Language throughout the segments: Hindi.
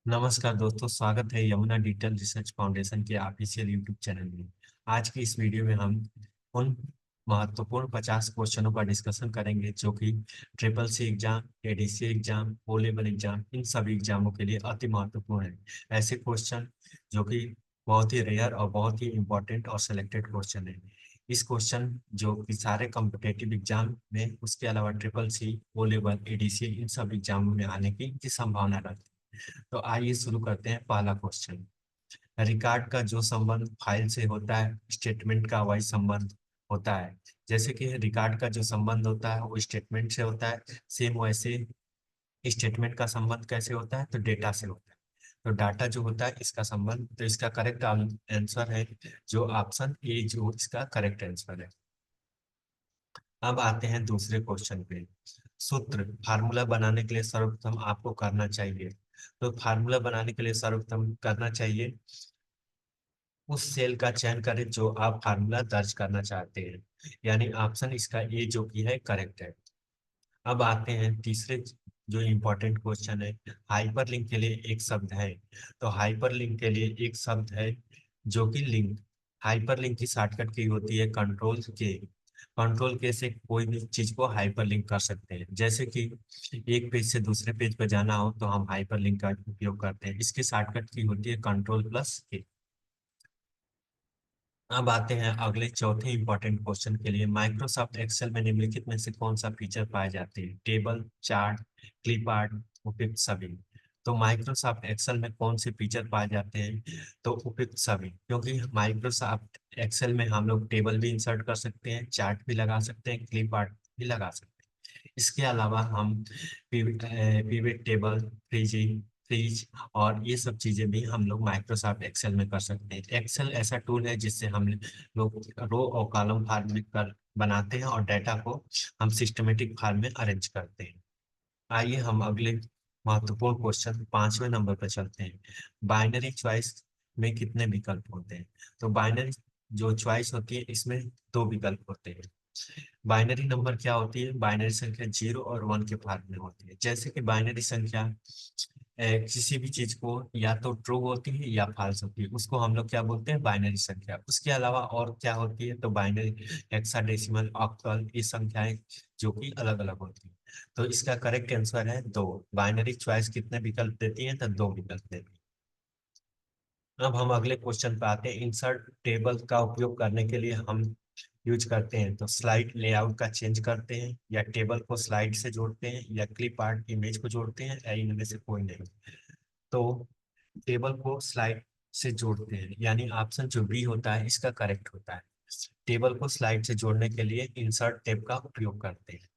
नमस्कार दोस्तों, स्वागत है यमुना डिजिटल रिसर्च फाउंडेशन के ऑफिशियल यूट्यूब चैनल में। आज की इस वीडियो में हम उन महत्वपूर्ण 50 क्वेश्चनों का डिस्कशन करेंगे जो कि triple C exam, ADC exam, O level exam, इन सभी एग्जामों के लिए अति महत्वपूर्ण है। ऐसे क्वेश्चन जो कि बहुत ही रेयर और बहुत ही इंपॉर्टेंट और सिलेक्टेड क्वेश्चन है। इस क्वेश्चन जो कि सारे कॉम्पिटेटिव एग्जाम में, उसके अलावा triple C, O level, ADC, इन सब एग्जामों में आने की संभावना रहती है। तो आइए शुरू करते हैं। पहला क्वेश्चन, रिकॉर्ड का जो संबंध फाइल से होता है, स्टेटमेंट का वही संबंध होता है। जैसे कि रिकॉर्ड का जो संबंध होता है वो स्टेटमेंट से होता है, सेम वैसे स्टेटमेंट का संबंध कैसे होता है, तो डेटा से होता है। तो डाटा जो होता है इसका संबंध, तो इसका करेक्ट आंसर है जो ऑप्शन ए, जो इसका करेक्ट आंसर है। अब आते हैं दूसरे क्वेश्चन पे। सूत्र फार्मूला बनाने के लिए सर्वप्रथम आपको करना चाहिए, तो फार्मूला बनाने के लिए सर्वप्रथम करना चाहिए उस सेल का चयन करें जो आप फार्मूला दर्ज करना चाहते हैं, यानी ऑप्शन इसका ए जो कि है करेक्ट है। अब आते हैं तीसरे जो इम्पोर्टेंट क्वेश्चन है। हाइपरलिंक के लिए एक शब्द है, तो हाइपरलिंक के लिए एक शब्द है जो कि लिंक। हाइपरलिंक की शॉर्टकट की होती है कंट्रोल के। कंट्रोल के से कोई भी चीज को हाइपरलिंक कर सकते हैं। जैसे कि एक पेज से दूसरे पेज पर जाना हो तो हम हाइपरलिंक का उपयोग करते हैं। इसकी शॉर्टकट की होती है कंट्रोल प्लस के। अब आते हैं अगले चौथे इंपॉर्टेंट क्वेश्चन के लिए। माइक्रोसॉफ्ट एक्सेल में निम्नलिखित में से कौन सा फीचर पाए जाते हैं? टेबल, चार्ट, क्लिप आर्ट, उपयुक्त सभी। तो माइक्रोसॉफ्ट एक्सेल में कौन से फीचर पाए जाते हैं? तो उपयुक्त सभी, क्योंकि माइक्रोसॉफ्ट एक्सेल में हम लोग टेबल भी इंसर्ट कर सकते हैं, चार्ट भी लगा सकते हैं, क्लिप आर्ट भी लगा सकते हैं। इसके अलावा हम पिवट टेबल, फ्रीज और ये सब चीजें भी हम लोग माइक्रोसॉफ्ट एक्सेल में कर सकते हैं। एक्सेल ऐसा टूल है जिससे हम लोग रो और कॉलम फॉर्म में कर बनाते हैं और डाटा को हम सिस्टमेटिक फॉर्म में अरेंज करते हैं। आइए हम अगले महत्वपूर्ण क्वेश्चन 5वें नंबर पर चलते हैं। बाइनरी चॉइस में कितने विकल्प होते हैं? तो बाइनरी जो चॉइस होती है इसमें दो विकल्प होते हैं। बाइनरी नंबर क्या होती है? बाइनरी संख्या 0 और 1 के फॉर्म में होती है। जैसे कि बाइनरी संख्या किसी भी चीज को या तो ट्रू होती है या फॉल्स होती है, उसको हम लोग क्या बोलते हैं? बाइनरी संख्या। उसके अलावा और क्या होती है? तो बाइनरी, हेक्साडेसिमल, ऑक्टल, ये संख्याएं जो कि अलग अलग होती है। तो इसका करेक्ट आंसर है दो। बाइनरी चॉइस कितने विकल्प देती है? तो दो विकल्प देती है। अब हम अगले क्वेश्चन पे आते हैं। इंसर्ट टेबल का उपयोग करने के लिए हम यूज करते हैं, तो स्लाइड लेआउट का चेंज करते हैं, या टेबल को स्लाइड से जोड़ते हैं, या क्लिप आर्ट इमेज को जोड़ते हैं, या इनमें से कोई नहीं। तो टेबल को स्लाइड से जोड़ते हैं, यानी ऑप्शन जो बी होता है इसका करेक्ट होता है। टेबल को स्लाइड से जोड़ने के लिए इंसर्ट टेब का उपयोग करते हैं।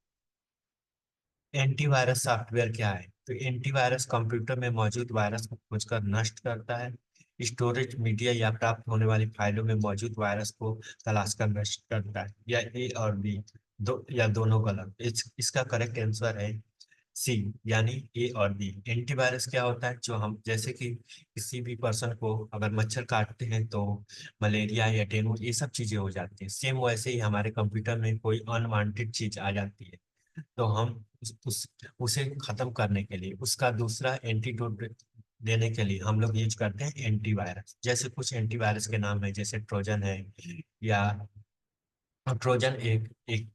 एंटीवायरस सॉफ्टवेयर क्या है? तो एंटीवायरस कंप्यूटर में मौजूद वायरस को खोजकर नष्ट करता है। स्टोरेज मीडिया या प्राप्त होने वाली फाइलों में मौजूद वायरस को तलाश कर नष्ट करता है। या ए और बी, दो या दोनों गलत। इसका करेक्ट आंसर है सी, यानी ए और बी। एंटीवायरस क्या होता है? जो हम, जैसे कि किसी भी पर्सन को अगर मच्छर काटते हैं तो मलेरिया या डेंगू ये सब चीजें हो जाती हैं, सेम वैसे ही हमारे कंप्यूटर में कोई अनवांटेड चीज आ जाती है तो हम उसे खत्म करने के लिए, उसका दूसरा एंटीडोट देने के लिए हम लोग यूज करते हैं एंटीवायरस। जैसे कुछ एंटीवायरस के नाम है, जैसे ट्रोजन है, या ट्रोजन एक एक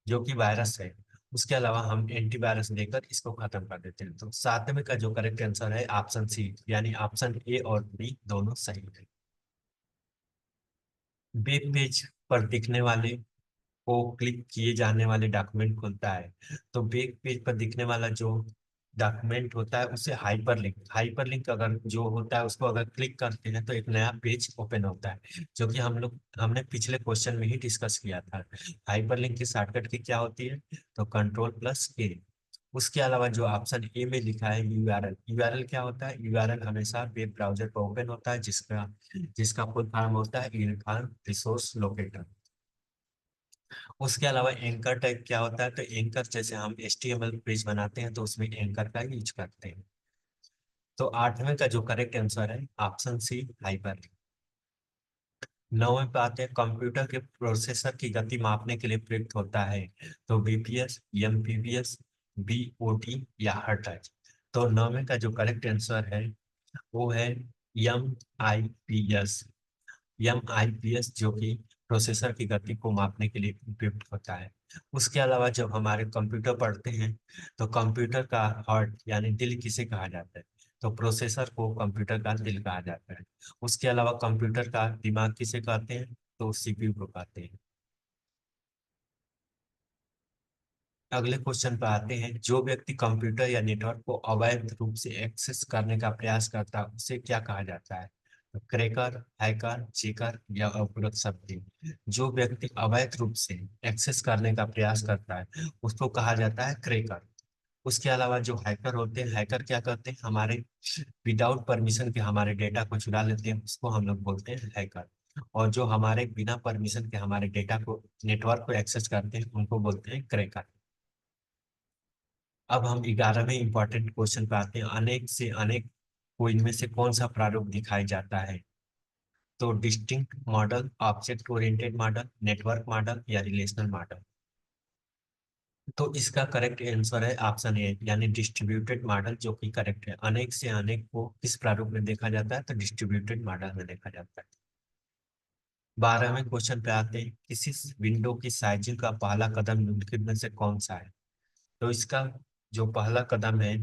जो कि वायरस है। उसके अलावा हम एंटीवायरस देकर इसको खत्म कर देते हैं। तो सातवें का जो करेक्ट आंसर है ऑप्शन सी, यानी ऑप्शन ए और बी दोनों सही है। वेब पेज पर दिखने वाले को क्लिक किए जाने वाले डॉक्यूमेंट खुलता है। तो वेब पेज पर दिखने वाला जो डॉक्यूमेंट होता है उसे हाइपरलिंक अगर जो होता है उसको अगर क्लिक करते हैं तो एक नया पेज ओपन होता है, जो कि हमने पिछले क्वेश्चन में ही डिस्कस किया था। हाइपरलिंक की शॉर्टकट की क्या होती है? तो कंट्रोल प्लस के। उसके अलावा जो ऑप्शन ए में लिखा है यूआरएल, यूआरएल क्या होता है? यूआरएल हमेशा वेब ब्राउजर पर ओपन होता है, जिसका जिसका फुल फॉर्म होता है यूनिफॉर्म रिसोर्स लोकेटर। उसके अलावा एंकर टैग क्या होता है? तो एंकर, जैसे हम HTML पेज बनाते हैं तो उसमें एंकर का यूज करते हैं। तो आठवें का जो करेक्ट आंसर है ऑप्शन सी, हाइपर। नौवें पे आते हैं। कंप्यूटर के प्रोसेसर की गति मापने के लिए प्रयुक्त होता है, तो बीपीएस, एमपीपीएस, बीओटी या हर्ट्ज। तो नौवें का जो करेक्ट आंसर है वो है MIPS। MIPS जो कि प्रोसेसर की गति को मापने के लिए उपयुक्त होता है। उसके अलावा जब हमारे कंप्यूटर पढ़ते हैं तो कंप्यूटर का हार्ट यानी दिल किसे कहा जाता है? तो प्रोसेसर को कंप्यूटर का दिल कहा जाता है। उसके अलावा कंप्यूटर का दिमाग किसे कहते हैं? तो CPU को कहते हैं। अगले क्वेश्चन पर आते हैं, जो व्यक्ति कंप्यूटर या नेटवर्क को अवैध रूप से एक्सेस करने का प्रयास करता है उसे क्या कहा जाता है? तो क्रैकर, हैकर, चेकर या अपराध शक्ति। जो व्यक्ति अवैध रूप से एक्सेस करने का प्रयास करता है उसको कहा जाता है क्रैकर। उसके अलावा जो हैकर होते हैं, हैकर क्या करते हैं? हमारे विदाउट परमिशन के हमारे डेटा को चुरा लेते हैं, उसको हम लोग बोलते हैं हैकर। और जो हमारे बिना परमिशन के हमारे डेटा को, नेटवर्क को एक्सेस करते हैं उनको बोलते हैं क्रैकर। अब हम 11वें इंपॉर्टेंट क्वेश्चन पे आते हैं, अनेक से अनेक को इनमें से कौन सा प्रारूप दिखाई जाता है? तो distinct model, object oriented model, network model या रिलेशनल मॉडल। तो इसका करेक्ट आंसर है ऑप्शन ए यानी डिस्ट्रीब्यूटेड मॉडल, जो कि करेक्ट है। अनेक से अनेक को किस प्रारूप में देखा जाता है? तो डिस्ट्रीब्यूटेड मॉडल में देखा जाता है। 12वें क्वेश्चन पे आते हैं, किसी विंडो की साइजिंग का पहला कदम निम्नलिखित में से कौन सा है? तो इसका जो पहला कदम है,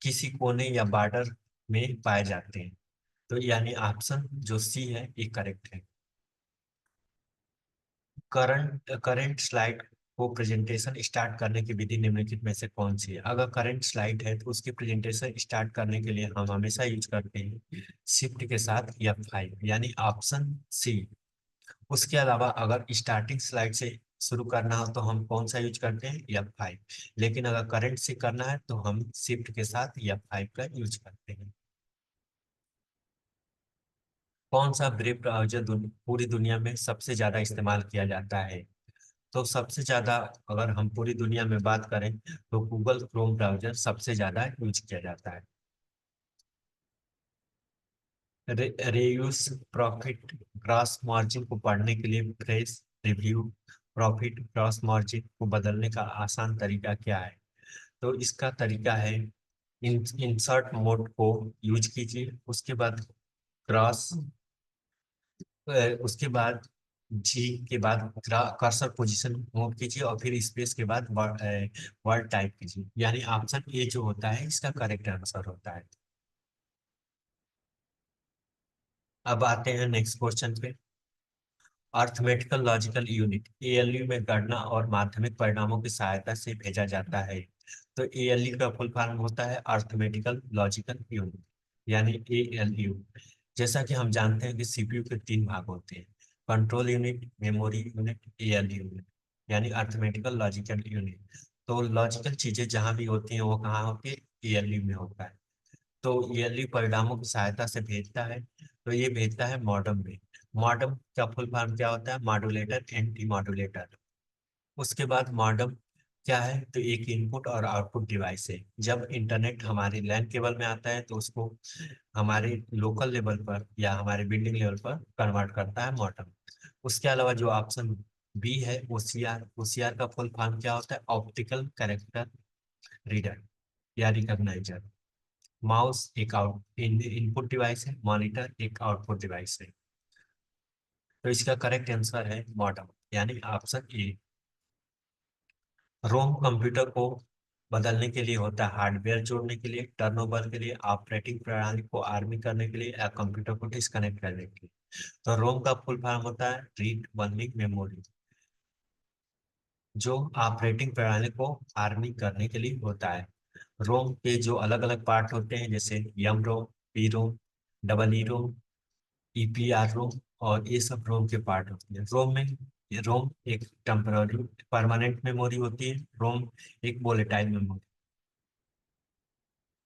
किसी कोने या बॉर्डर में पाए जाते हैं। तो यानी ऑप्शन जो सी है ये करेक्ट है। करंट स्लाइड को प्रेजेंटेशन स्टार्ट करने की विधि निम्नलिखित में से कौन सी है? अगर करंट स्लाइड है तो उसकी प्रेजेंटेशन स्टार्ट करने के लिए हम हमेशा यूज करते हैं शिफ्ट के साथ F5 यानी ऑप्शन सी। उसके अलावा अगर स्टार्टिंग स्लाइड से शुरू करना हो तो हम कौन सा यूज करते हैं? F5। लेकिन अगर करंट से करना है तो हम शिफ्ट के साथ F5 का यूज करते हैं। कौन सा वेब ब्राउजर पूरी दुनिया में सबसे ज्यादा इस्तेमाल किया जाता है? तो सबसे ज्यादा अगर हम पूरी दुनिया में बात करें तो गूगल क्रोम ब्राउजर सबसे ज्यादा यूज किया जाता है। रेयूस प्रॉफिट ग्रॉस मार्जिन को पढ़ने के लिए fresh review profit gross margin को बदलने का आसान तरीका क्या है? तो इसका तरीका है, इंसर्ट मोड को यूज कीजिए, उसके बाद क्रॉस, उसके बाद जी के बाद कर्सर पोजीशन मूव कीजिए और फिर स्पेस के बाद वर्ड टाइप कीजिए, यानी ऑप्शन ए जो होता है इसका करेक्ट आंसर होता है। अब आते हैं नेक्स्ट क्वेश्चन पे। अर्थमेटिकल लॉजिकल यूनिट ALU में गणना और माध्यमिक परिणामों की सहायता से भेजा जाता है। तो ALU का फुल फॉर्म होता है अर्थमेटिकल लॉजिकल यूनिट यानी ALU। जैसा कि हम जानते हैं कि CPU के तीन भाग होते हैं, control unit, memory unit, ALU unit, यानी अर्थमेटिकल लॉजिकल यूनिट। तो लॉजिकल चीजें जहां भी होती हैं वो कहाँ होती है? ALU में होता है। तो ईयरली परिणामों की सहायता से भेजता है, तो ये भेजता है मॉडम में। मॉडम का फुल फॉर्म क्या होता है? Modulator anti modulator. उसके बाद मॉडम क्या है? तो एक इनपुट और आउटपुट डिवाइस है। जब इंटरनेट हमारे लैन केबल में आता है तो उसको हमारे लोकल लेवल पर या हमारे बिल्डिंग लेवल पर कन्वर्ट करता है मॉडम। उसके अलावा जो ऑप्शन बी है OCR का फुल फॉर्म क्या होता है? ऑप्टिकल कैरेक्टर रीडर या रिकॉग्नाइजर। माउस एक इनपुट डिवाइस है, मॉनिटर एक आउटपुट डिवाइस है। तो इसका करेक्ट आंसर है मॉडम यानी ऑप्शन ए। रोम कंप्यूटर को बदलने के लिए होता है, हार्डवेयर जोड़ने के लिए, टर्नओवर के लिए, ऑपरेटिंग प्रणाली को आर्मी करने के लिए या कंप्यूटर को डिस्कनेक्ट करने के लिए। तो रोम का फुल फॉर्म होता है रीड ओनली मेमोरी, जो ऑपरेटिंग प्रणाली को आर्मी करने के लिए होता है। रोम के जो अलग अलग पार्ट होते हैं जैसे यम रोम, पी रोम, डबल ई रोम, EPR रोम, और ये सब रोम के पार्ट होते हैं। रोम एक टेम्पररी परमानेंट मेमोरी होती है, रोम एक वोलेटाइल मेमोरी।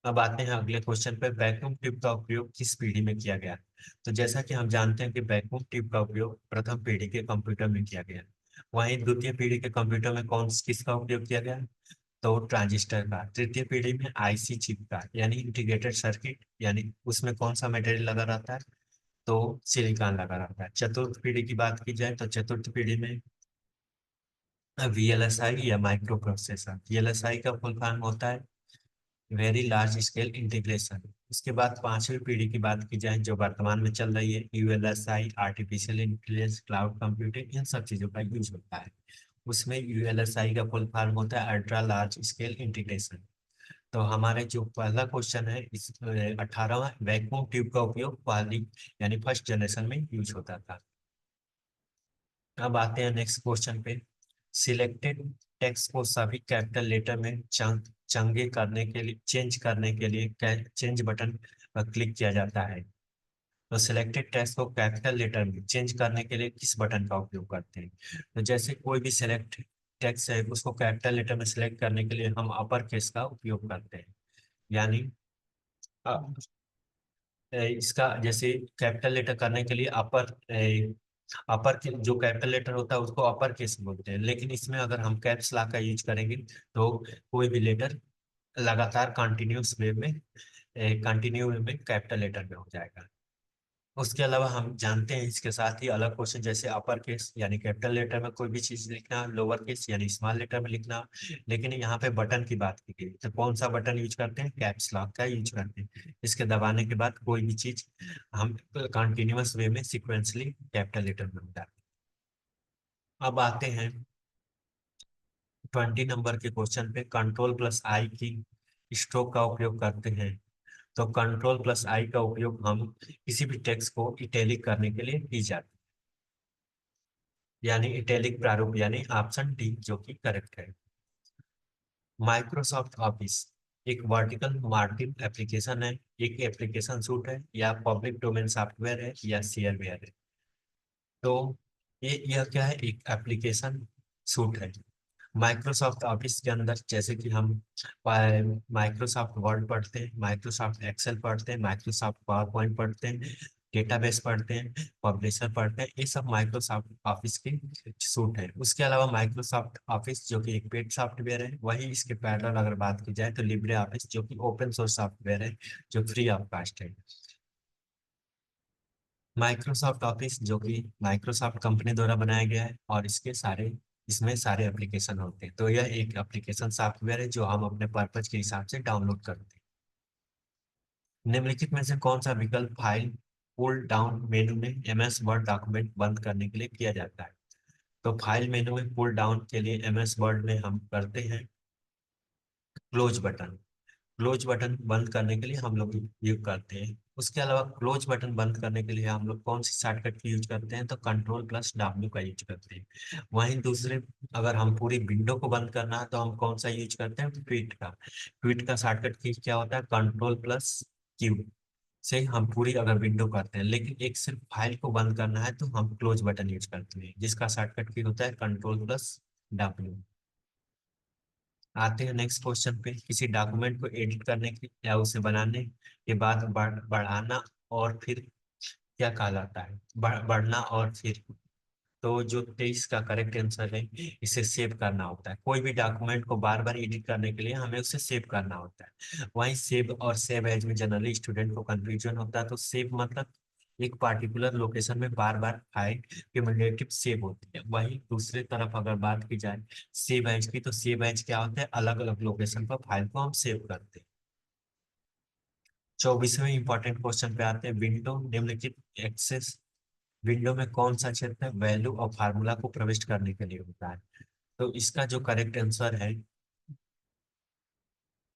अब आते हैं अगले क्वेश्चन पे, वैक्यूम ट्यूब का उपयोग किस पीढ़ी में किया गया? तो जैसा कि हम जानते हैं कि वैक्यूम ट्यूब का उपयोग प्रथम पीढ़ी के कंप्यूटर में किया गया। वहीं द्वितीय पीढ़ी के कंप्यूटर में किसका उपयोग किया गया? तो ट्रांजिस्टर का। तृतीय पीढ़ी में IC चिप का यानी इंटीग्रेटेड सर्किट, यानी उसमें कौन सा मटेरियल लगा रहता है? तो सिलिकॉन लगा रहता है। चतुर्थ पीढ़ी की बात की जाए तो चतुर्थ पीढ़ी में VLSI या माइक्रो प्रोसेसर। VLSI का फुल फॉर्म होता है वेरी लार्ज स्केल इंटीग्रेशन, उसके बाद पांचवी पीढ़ी की बात की जाए जो वर्तमान में चल रही है, ULSI, artificial intelligence, cloud computing, इन सब चीजों का यूज होता है। उसमें यूएलएसआई का फुल फॉर्म होता है अल्ट्रा लार्ज स्केल इंटीग्रेशन। तो हमारे जो पहला क्वेश्चन है इस 18वां, वैक्यूम ट्यूब का उपयोग पहली यानी फर्स्ट जनरेशन में यूज होता था। अब आते हैं नेक्स्ट क्वेश्चन पे। सिलेक्टेड टेक्स्ट को सभी कैपिटल लेटर में चंगे करने के लिए, चेंज करने के लिए चेंज बटन पर क्लिक किया जाता है। तो सिलेक्टेड टेक्स्ट को कैपिटल लेटर में चेंज करने के लिए किस बटन का उपयोग करते हैं? तो जैसे कोई भी सिलेक्ट टेक्स्ट है उसको कैपिटल लेटर में सिलेक्ट करने के लिए हम अपर केस का उपयोग करते हैं। यानी इसका जैसे कैपिटल लेटर करने के लिए अपर जो कैपिटल लेटर होता है उसको अपर केस बोलते हैं, लेकिन इसमें अगर हम कैप्स लॉक का यूज करेंगे तो कोई भी लेटर लगातार कंटिन्यू में कैपिटल लेटर में हो जाएगा। उसके अलावा हम जानते हैं इसके साथ ही अलग क्वेश्चन, जैसे अपर केस यानी कैपिटल लेटर में कोई भी चीज लिखना, लोअर केस यानी स्मॉल लेटर में लिखना। लेकिन यहाँ पे बटन की बात की गई तो कौन सा बटन यूज करते हैं? कैप्स लॉक का यूज करते हैं। इसके दबाने के बाद कोई भी चीज हम कंटिन्यूअस वे में सिक्वेंसली कैपिटल लेटर में होता है। अब आते हैं 20 नंबर के क्वेश्चन पे। कंट्रोल प्लस आई की स्ट्रोक का उपयोग करते हैं। तो कंट्रोल प्लस आई का उपयोग हम किसी भी टेक्स्ट को इटैलिक करने के लिए की जाती है, यानी इटैलिक प्रारूप, यानी ऑप्शन डी जो कि करेक्ट है। माइक्रोसॉफ्ट ऑफिस एक वर्टिकल मार्जिन एप्लीकेशन है, एक एप्लीकेशन सूट है, या पब्लिक डोमेन सॉफ्टवेयर है, या शेयरवेयर है? तो यह क्या है? एक एप्लीकेशन सूट है। माइक्रोसॉफ्ट ऑफिस के अंदर जैसे कि हम माइक्रोसॉफ्ट वर्ड पढ़ते हैं, माइक्रोसॉफ्ट एक्सेल पढ़ते हैं, माइक्रोसॉफ्ट पावर पॉइंट पढ़ते हैं, डेटाबेस पढ़ते हैं, पब्लिशर पढ़ते हैं, ये सब माइक्रोसॉफ्ट ऑफिस के सूट है। उसके अलावा माइक्रोसॉफ्ट ऑफिस जो कि एक पेड सॉफ्टवेयर है, वही इसके पैरेलल अगर बात की जाए तो लिब्रे ऑफिस जो कि ओपन सोर्स सॉफ्टवेयर है, जो फ्री ऑफ कॉस्ट है। माइक्रोसॉफ्ट ऑफिस जो कि माइक्रोसॉफ्ट कंपनी द्वारा बनाया गया है और इसमें सारे एप्लीकेशन होते हैं। तो यह एक एप्लीकेशन सॉफ्टवेयर है जो हम अपने पर्पज के हिसाब से डाउनलोड करते हैं। निम्नलिखित में से कौन सा विकल्प फाइल पुल डाउन मेनू में एमएस वर्ड डॉक्यूमेंट बंद करने के लिए किया जाता है? तो फाइल मेनू में पुल डाउन के लिए एमएस वर्ड में हम करते हैं क्लोज बटन। क्लोज बटन बंद करने के लिए हम लोग यूज करते हैं। उसके अलावा क्लोज बटन बंद करने के लिए हम लोग कौन सी शॉर्टकट की यूज करते हैं? तो कंट्रोल प्लस डब्ल्यू का यूज करते हैं। वहीं दूसरे, अगर हम पूरी विंडो को बंद करना है तो हम कौन सा यूज करते हैं? ट्वीट का। ट्वीट का शॉर्टकट की क्या होता है? कंट्रोल प्लस क्यू से हम पूरी अगर विंडो करते हैं। लेकिन एक सिर्फ फाइल को बंद करना है तो हम क्लोज बटन यूज करते हैं, जिसका शॉर्टकट की होता है कंट्रोल प्लस डब्ल्यू। आते हैं नेक्स्ट क्वेश्चन पे। किसी डॉक्यूमेंट को एडिट करने की या उसे बनाने के बाद बढ़ाना और फिर क्या कहलाता है? बढ़ना और फिर। तो जो 23 का करेक्ट आंसर है, इसे सेव करना होता है। कोई भी डॉक्यूमेंट को बार बार एडिट करने के लिए हमें उसे सेव करना होता है। वहीं सेव और सेव एज में जनरली स्टूडेंट को कंफ्यूजन होता है। तो सेव मतलब एक पार्टिकुलर लोकेशन में बार बार फाइल क्यूमुलेटिव सेव होती है। वहीं दूसरी तरफ अगर बात की जाए सेव एज की, तो सेव एज क्या होता है? अलग अलग लोकेशन पर फाइल को हम सेव करते हैं। 24वें इंपॉर्टेंट क्वेश्चन पे आते हैं। विंडो निम्नलिखित एक्सेस विंडो में कौन सा क्षेत्र वैल्यू और फार्मूला को प्रविष्ट करने के लिए होता है? तो इसका जो करेक्ट आंसर है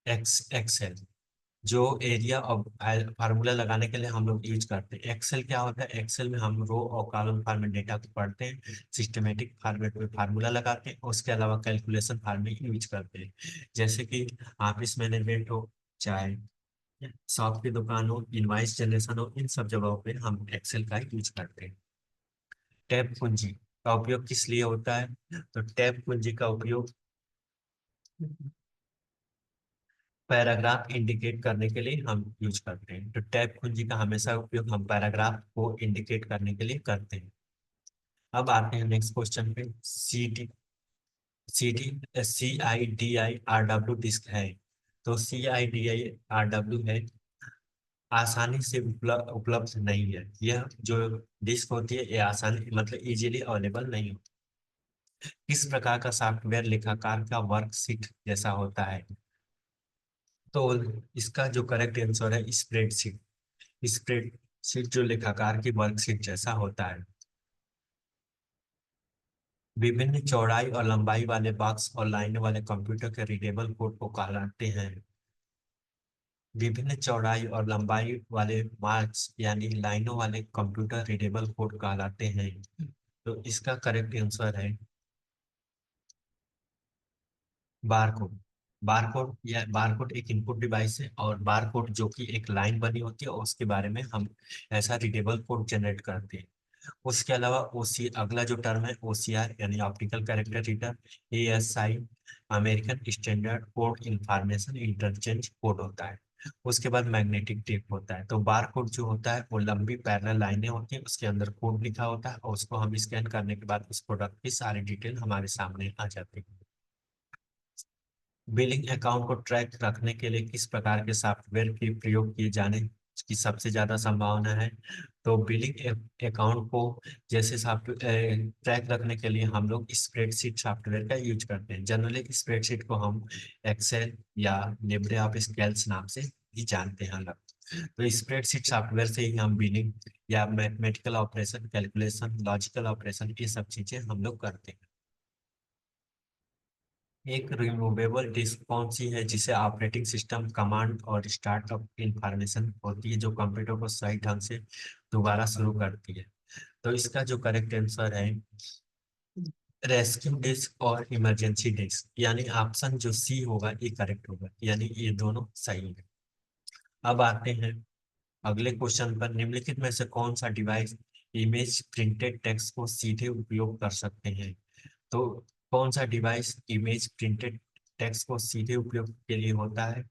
एक्सेल। जो एरिया और फार्मूला लगाने के लिए हम लोग यूज करते हैं। एक्सेल क्या होता है? एक्सेल में हम रो और कॉलम फॉर्मेट डेटा को पढ़ते हैं, सिस्टमेटिक फॉर्मेट में फार्मूला लगाते हैं, उसके अलावा कैलकुलेशन फॉर्मेट यूज करते हैं। जैसे कि ऑफिस मैनेजमेंट हो, चाहे शॉप की दुकान हो, इनवाइस जनरेशन हो, इन सब जगहों पे हम एक्सेल का यूज करते हैं। टैब कुंजी का उपयोग किस लिए होता है? तो टैब कुंजी का उपयोग पैराग्राफ इंडिकेट करने के लिए हम यूज करते हैं। तो टैब कुंजी का हमेशा उपयोग हम पैराग्राफ को इंडिकेट करने के लिए करते हैं। अब आते हैं नेक्स्ट क्वेश्चन पे। CIDI RW डिस्क है। तो CIDI RW है, आसानी से उपलब्ध नहीं है। यह जो डिस्क होती है ये आसानी मतलब इजीली अवेलेबल नहीं होती। किस प्रकार का सॉफ्टवेयर लेखाकार का वर्कशीट जैसा होता है? तो इसका जो करेक्ट आंसर है स्प्रेडशीट। स्प्रेडशीट जो लेखाकार की वर्कशीट जैसा होता है। विभिन्न चौड़ाई और लंबाई वाले बॉक्स और लाइनों वाले कंप्यूटर के रीडेबल कोड को कहलाते हैं। विभिन्न चौड़ाई और लंबाई वाले मार्क्स यानी लाइनों वाले कंप्यूटर रीडेबल कोड कहलाते हैं। तो इसका करेक्ट आंसर है बारकोड। बारकोड या बारकोड एक इनपुट डिवाइस है, और बारकोड जो कि एक लाइन बनी होती है, और उसके बारे में हम ऐसा रीडेबल कोड जनरेट करते हैं। उसके अलावा ओसी अगला जो टर्म है ओसीआर यानी optical character reader, ASI American standard code information interchange code होता है। उसके बाद मैग्नेटिक टेप होता है। तो बार कोड जो होता है वो लंबी पैरेलल लाइनें होती हैं, उसके अंदर कोड लिखा होता है, और उसको हम स्कैन करने के बाद उस प्रोडक्ट की सारी डिटेल हमारे सामने आ जाती है। बिलिंग अकाउंट को ट्रैक रखने के लिए किस प्रकार के सॉफ्टवेयर की प्रयोग किए जाने की सबसे ज्यादा संभावना है? तो बिलिंग अकाउंट को जैसे सॉफ्टवेयर ट्रैक रखने के लिए हम लोग स्प्रेडशीट सॉफ्टवेयर का यूज करते हैं। जनरली स्प्रेडशीट को हम एक्सेल या लिब्रे ऑफिस कैल्क नाम से ही जानते हैं अलग। तो स्प्रेडशीट सॉफ्टवेयर से ही हम बिलिंग या mathematical operation, calculation, logical operation, ये सब चीजें हम लोग करते हैं। एक रिमूवेबल डिस्क कौन सी है जिसे ऑपरेटिंग सिस्टम कमांड और स्टार्टअप इंफॉर्मेशन होती है जो कंप्यूटर को सही ढंग से दोबारा शुरू करती है? तो इसका जो करेक्ट आंसर है रेस्क्यू डिस्क और इमरजेंसी डिस्क, यानी ऑप्शन जो सी होगा ये करेक्ट होगा, यानी ये दोनों सही है। अब आते हैं अगले क्वेश्चन पर। निम्नलिखित में से कौन सा डिवाइस इमेज प्रिंटेड टेक्स्ट को सीधे उपयोग कर सकते हैं? तो कौन सा डिवाइस इमेज प्रिंटेड टेक्स्ट को सीधे उपयोग के लिए होता है?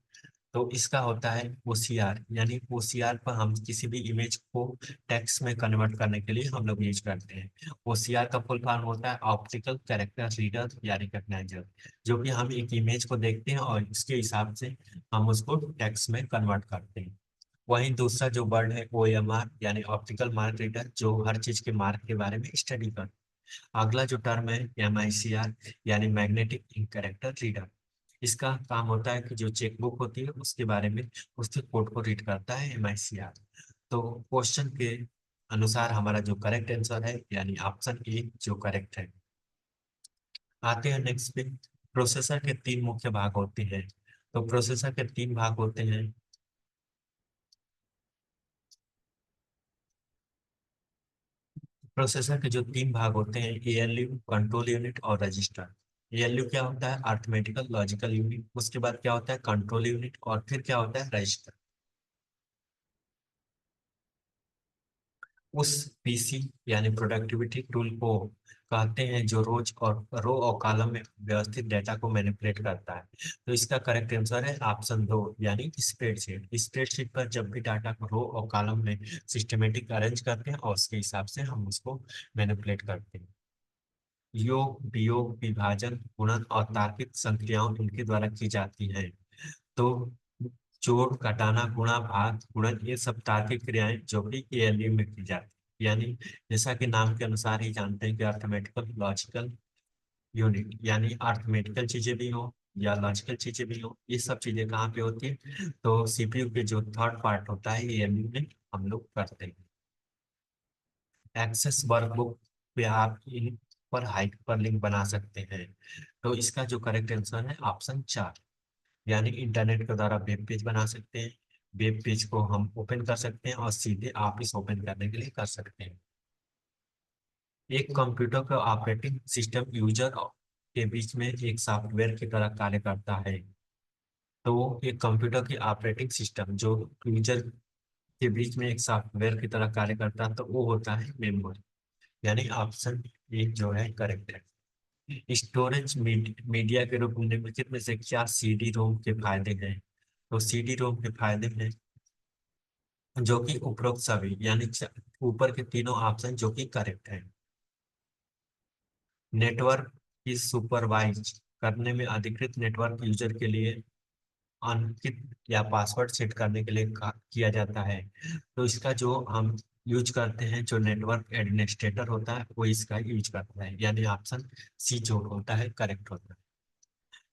तो इसका होता है ओसीआर, यानी ओसीआर पर हम किसी भी इमेज को टेक्स्ट में कन्वर्ट करने के लिए हम लोग यूज करते हैं। ओसीआर का फुल फॉर्म होता है ऑप्टिकल कैरेक्टर रीडर या रिकॉग्नाइजर, जो कि हम एक इमेज को देखते हैं और इसके हिसाब से हम उसको टेक्स्ट में कन्वर्ट करते हैं। वहीं दूसरा जो वर्ड है ओएमआर यानी ऑप्टिकल मार्क रीडर, जो हर चीज के मार्क के बारे में स्टडी करता है। अगला जो टर्म है एमआईसीआर यानी मैग्नेटिक इंक कैरेक्टर रीडर। इसका काम होता है कि जो चेकबुक होती है उसके बारे में उसके कोड को रीड करता है एमआईसीआर। तो क्वेश्चन के अनुसार हमारा जो करेक्ट आंसर है यानी ऑप्शन ए जो करेक्ट है। आते हैं नेक्स्ट पे। प्रोसेसर के तीन मुख्य भाग होते हैं। तो प्रोसेसर के तीन भाग होते हैं। प्रोसेसर के जो तीन भाग होते हैं एएलयू, कंट्रोल यूनिट और रजिस्टर। एएलयू क्या होता है? Arithmetical logical unit. उसके बाद क्या होता है? Control unit. और फिर क्या होता है? रजिस्टर। उस पीसी यानी प्रोडक्टिविटी टूल को कहते हैं जो रोज और रो और कॉलम में व्यवस्थित डेटा को मैनिपुलेट करता है। तो इसका करेक्ट आंसर है ऑप्शन दो यानी स्प्रेडशीट। स्प्रेडशीट पर जब भी डाटा को रो और कॉलम में सिस्टमेटिक अरेंज करते हैं और उसके हिसाब से हम उसको मैनिपुलेट करते हैं। योग, वियोग, विभाजन, गुणन और तार्किक संक्रियाओं इनके द्वारा की जाती है। तो जोड़, घटाना, गुणा, भाग, गुणन, ये सब तार्किक क्रियाएं जो कि एएलयू में की जाती है। यानी जैसा कि नाम के अनुसार ही जानते हैं कि अर्थमेटिकल लॉजिकल यूनिट, यानी अर्थमेटिकल चीजें भी हो या लॉजिकल चीजें भी हो, ये सब चीजें कहाँ पे होती है? तो सीपीयू के जो थर्ड पार्ट होता है एएलयू में हम लोग करते हैं। एक्सेस वर्कबुक पे आप इन पर हाइपर लिंक बना सकते हैं। तो इसका जो करेक्ट आंसर है ऑप्शन चार, यानी इंटरनेट के द्वारा वेब पेज बना सकते हैं। वेब पेज को हम ओपन कर सकते हैं और सीधे ऑफिस ओपन करने के लिए कर सकते हैं। एक कंप्यूटर का ऑपरेटिंग सिस्टम यूजर के बीच में एक सॉफ्टवेयर की तरह कार्य करता है। तो एक कंप्यूटर की ऑपरेटिंग सिस्टम जो यूजर के बीच में एक सॉफ्टवेयर की तरह कार्य करता है तो वो होता है मेमोरी, यानी ऑप्शन एक जो है करेक्ट है। स्टोरेज मीडिया के रूप में निम्नलिखित में से क्या सीडी रोम के फायदे हैं? तो सीडी रोम के फायदे हैं जो कि उपरोक्त सभी यानी ऊपर के तीनों ऑप्शन जो कि करेक्ट है। नेटवर्क की सुपरवाइज करने में अधिकृत नेटवर्क यूजर के लिए अंकित या पासवर्ड सेट करने के लिए किया जाता है। तो इसका जो हम यूज करते हैं जो नेटवर्क एडमिनिस्ट्रेटर होता है वो इसका यूज करता है, यानी ऑप्शन सी जो होता है करेक्ट होता है।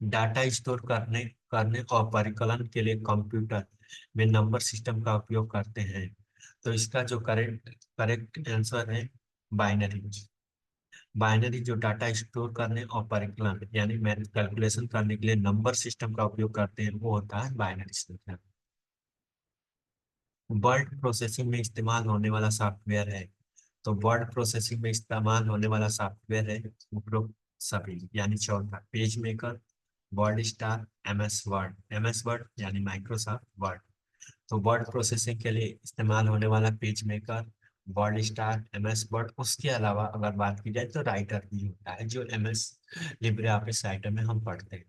डाटा स्टोर करने करने और परिकलन के लिए कंप्यूटर में नंबर सिस्टम का उपयोग करते हैं। तो इसका जो करेक्ट करेक्ट आंसर है बाइनरी। बाइनरी जो डाटा स्टोर करने और परिकलन यानी मैथ कैलकुलेशन करने के लिए नंबर सिस्टम का उपयोग करते हैं वो होता है बाइनरी सिस्टम। वर्ड प्रोसेसिंग में इस्तेमाल होने वाला सॉफ्टवेयर है। तो वर्ड प्रोसेसिंग में इस्तेमाल होने वाला सॉफ्टवेयर है उपरोक्त सभी, यानी चौथा page maker, word star, MS word यानी माइक्रोसॉफ्ट वर्ड। तो वर्ड प्रोसेसिंग के लिए इस्तेमाल होने वाला page maker, word star, MS word. उसके अलावा अगर बात की जाए तो राइटर भी होता है जो एमएस लिब्रे ऑफिस राइटर में हम पढ़ते हैं।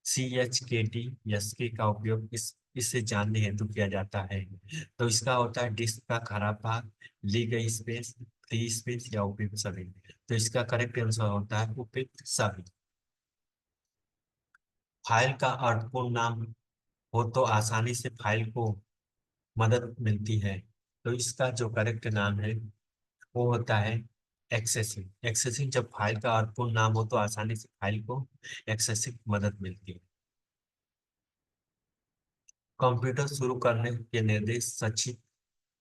CHKT का उपयोग इससे जानने हेतु किया जाता है। तो इसका होता है डिस्क का खराब भाग, ली गई स्पेस, फ्री स्पेस या उपयुक्त सभी। तो इसका करेक्ट आंसर होता है उपयुक्त सभी। फाइल का अर्थपूर्ण नाम हो तो आसानी से फाइल को मदद मिलती है। तो इसका जो करेक्ट नाम है वो होता है एक्सेसिंग। एक्सेसिंग जब फाइल का अर्थपूर्ण नाम हो तो आसानी से फाइल को एक्सेसिंग मदद मिलती है। कंप्यूटर शुरू करने के निर्देश सचित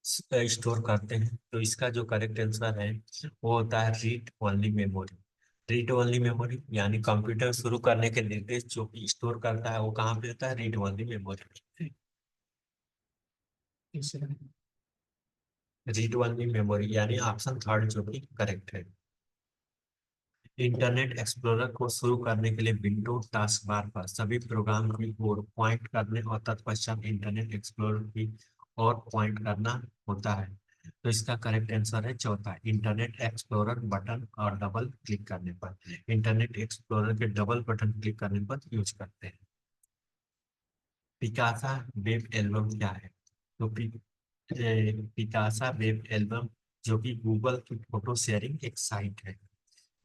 स्टोर करते हैं। तो इसका जो करेक्ट आंसर है वो होता है read only memory. Read only memory यानी कंप्यूटर शुरू करने के निर्देश जो कि स्टोर करता है वो कहाँ पे होता है, read only memory. Read only memory यानी ऑप्शन थर्ड जो कि करेक्ट है। इंटरनेट एक्सप्लोरर को शुरू करने के लिए विंडो टास्क बार पर सभी प्रोग्राम की ओर पॉइंट करने और तत्पश्चात इंटरनेट एक्सप्लोरर की ओर पॉइंट करना होता है। तो इसका करेक्ट आंसर है चौथा इंटरनेट एक्सप्लोरर बटन और डबल क्लिक करने पर। इंटरनेट एक्सप्लोरर के डबल बटन क्लिक करने पर यूज करते हैं। पिकासा वेब एल्बम क्या है? तो पिकासा वेब एल्बम जो कि गूगल की फोटो शेयरिंग एक साइट है।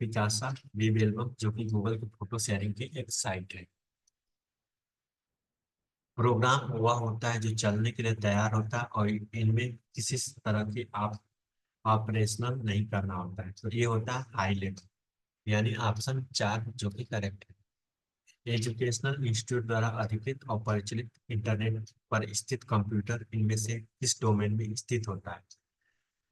पिकासा वेब एल्बम जो कि गूगल की फोटो शेयरिंग की एक साइट है। प्रोग्राम वह होता है जो चलने के लिए तैयार होता है और इनमें किसी तरह की आप ऑपरेशनल नहीं करना होता है। तो ये होता है हाई लेवल, यानी ऑप्शन चार जो कि करेक्ट है। एजुकेशनल इंस्टीट्यूट द्वारा अधिकृत और परिचालित इंटरनेट पर स्थित कंप्यूटर इनमें से किस डोमेन में स्थित होता है?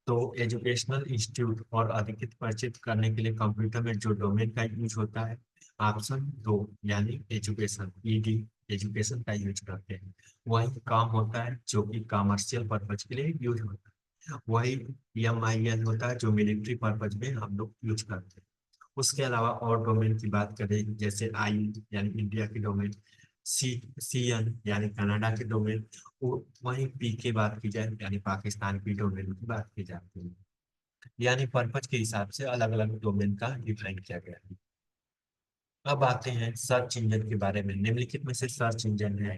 तो एजुकेशनल इंस्टीट्यूट और अधिकृत परिचित करने के लिए कंप्यूटर में जो डोमेन का यूज होता है ऑप्शन दो यानी एजुकेशन, ईडी एजुकेशन का यूज करते हैं। वही काम होता है जो कि कमर्शियल पर्पज के लिए यूज होता है। वही EMIL होता है जो मिलिट्री पर्पज में हम लोग यूज करते हैं। उसके अलावा और डोमेन की बात करें जैसे आई यानी इंडिया की डोमेन, CN यानी कनाडा की डोमेन, वहीं पी की बात की जाए यानी पाकिस्तान की डोमेन की बात की जाती है। यानी पर्पज के हिसाब से अलग अलग डोमेन का डिफाइन किया गया है। अब आते हैं सर्च इंजन के बारे में। निम्नलिखित में से सर्च इंजन है।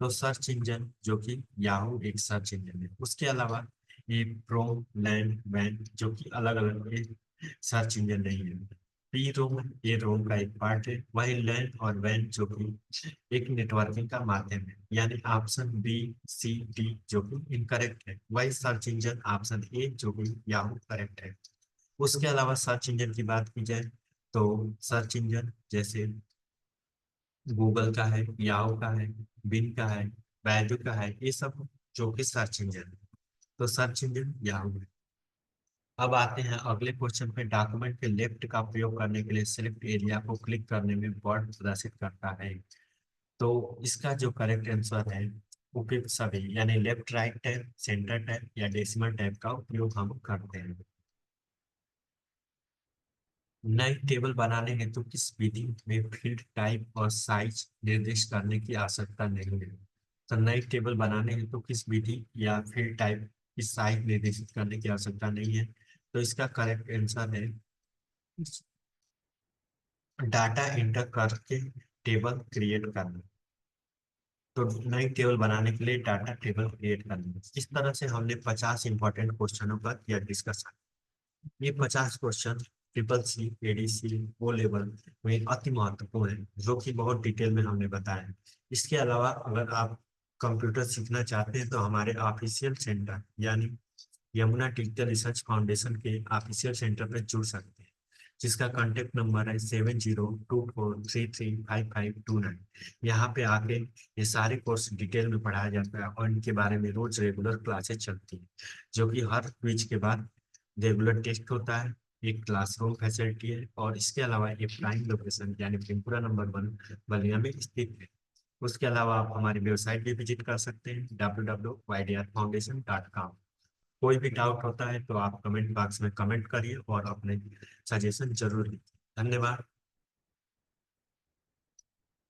तो सर्च इंजन जो कि याहू एक सर्च इंजन है। उसके अलावा ये क्रोम, लैंड, वैन जो कि अलग अलग सर्च इंजन नहीं है। पी रोम ये रोम का एक पार्ट है। वही लैंड और वैन जो कि एक नेटवर्किंग का माध्यम है। यानी ऑप्शन B, C, D जो कि इनकरेक्ट है। वही सर्च इंजन ऑप्शन ए जो कि याहू करेक्ट है। उसके अलावा सर्च इंजन की बात की जाए तो सर्च इंजन जैसे गूगल का है, याहू का है, बिंग का है, बैडू का है, ये सब जो कि सर्च इंजन है। तो सर्च इंजन याहू है। अब आते हैं अगले क्वेश्चन पे। डॉक्यूमेंट के लेफ्ट का प्रयोग करने के लिए सिलेक्ट एरिया को क्लिक करने में वर्ड प्रदर्शित करता है। तो इसका जो करेक्ट आंसर है उपयुक्त सभी, यानी left right tab, centre tab या डेसिमल टैब का उपयोग हम करते हैं। नई टेबल बनाने हेतु किस विधि में फील्ड टाइप और साइज निर्दिष्ट करने की आवश्यकता नहीं है? तो नई टेबल बनाने हेतु किस विधि या फील्ड टाइप की साइज निर्दिष्ट करने की आवश्यकता नहीं है? तो इसका करेक्ट आंसर है डाटा इंटर करके टेबल क्रिएट करना। तो नई टेबल बनाने के लिए डाटा टेबल क्रिएट करना। इस तरह से हमने 50 इंपॉर्टेंट क्वेश्चनों पर किया डिस्कशन। ये 50 question triple C, ADC, O level में अति महत्वपूर्ण है जो कि बहुत डिटेल में हमने बताया है। इसके अलावा अगर आप कंप्यूटर सीखना चाहते हैं तो हमारे ऑफिशियल सेंटर यानी यमुना डिजिटल रिसर्च फाउंडेशन के ऑफिशियल सेंटर में जुड़ सकते हैं। जिसका कॉन्टेक्ट नंबर है 7024335529। यहाँ पे आके ये सारे कोर्स डिटेल में पढ़ाया जाता है और इनके बारे में रोज रेगुलर क्लासेस चलती है, जो कि हर क्विज के बाद रेगुलर टेस्ट होता है। एक क्लासरूम फैसिलिटी है और इसके अलावा एक प्राइम लोकेशन यानी पिंपुरा नंबर 1 बलिया में स्थित है। उसके अलावा आप हमारी वेबसाइट भी विजिट कर सकते हैं www.ydrfoundation.com। कोई भी डाउट होता है तो आप कमेंट बॉक्स में कमेंट करिए और अपने सजेशन जरूर दीजिए। धन्यवाद।